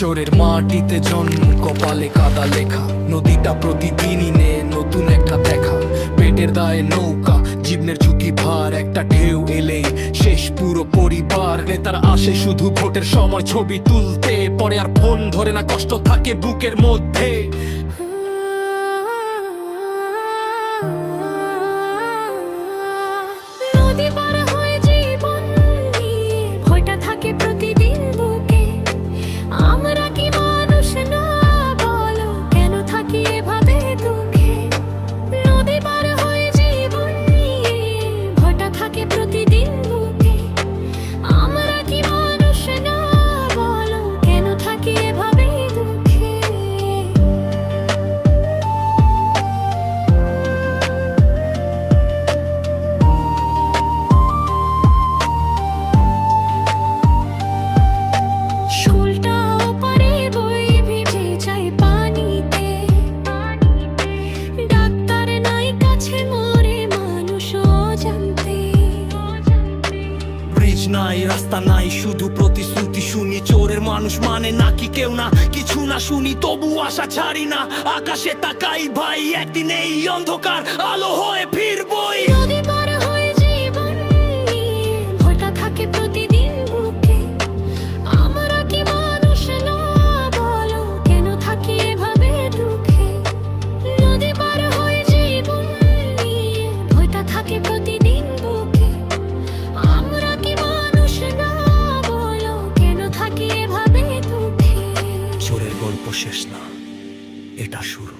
চোরের মাটিতে জন্ম, কপালে কাদা লেখা। নদীটা প্রতিদিনই নে নতুন একটা দেখা। পেটের দায়ে নৌকা, জীবনের ঝুঁকি ভার। একটা ঢেউ এলেই শেষ পুরো পরিবার। নেতার আসে শুধু ভোটের সময় ছবি তুলতে, পরে আর ফোন ধরে না, কষ্ট থাকে বুকের মধ্যে। নদী পার হয়ে জীবন নিয়ে ভয়টা থাকে প্রতিদিন বুকে। আমরা কি মানুষ না বলো, কেন থাকি এভাবে দুঃখে? নদী পার হয়ে জীবন নিয়ে ভয়টা থাকে প্রতিদিন বুকে। আমরা কি মানুষ না বলো, কেন থাকি এভাবে দুঃখে? স্কুলটাও পারে বই ভিজে যায় পানিতে। ডাক্তার নাই কাছে, মরে মানুষ অজান্তে। ব্রিজ নাই, রাস্তা নাই, শুধু প্রতিশ্রুতি শুনি। চোরের মানুষ মানে নাকি কেউ না, কিছু না শুনি, তবু আশা ছাড়ি না। আকাশে তাকাই ভাই, একদিন এই অন্ধকার আলো হয়ে ফিরবই। নদী পার হয়ে জীবন নিয়ে ভয়টা থাকে প্রতিদিন বুকে। আমরা কি মানুষ না বলো, কেন থাকি এভাবে দুঃখে? নদী পার হয়ে জীবন নিয়ে ভয়টা থাকে প্রতিদিন বুকে। আমরা কি মানুষ না বলো, কেন থাকি এভাবে দুঃখে? চোরের গল্প শেষ না, এটা শুরু।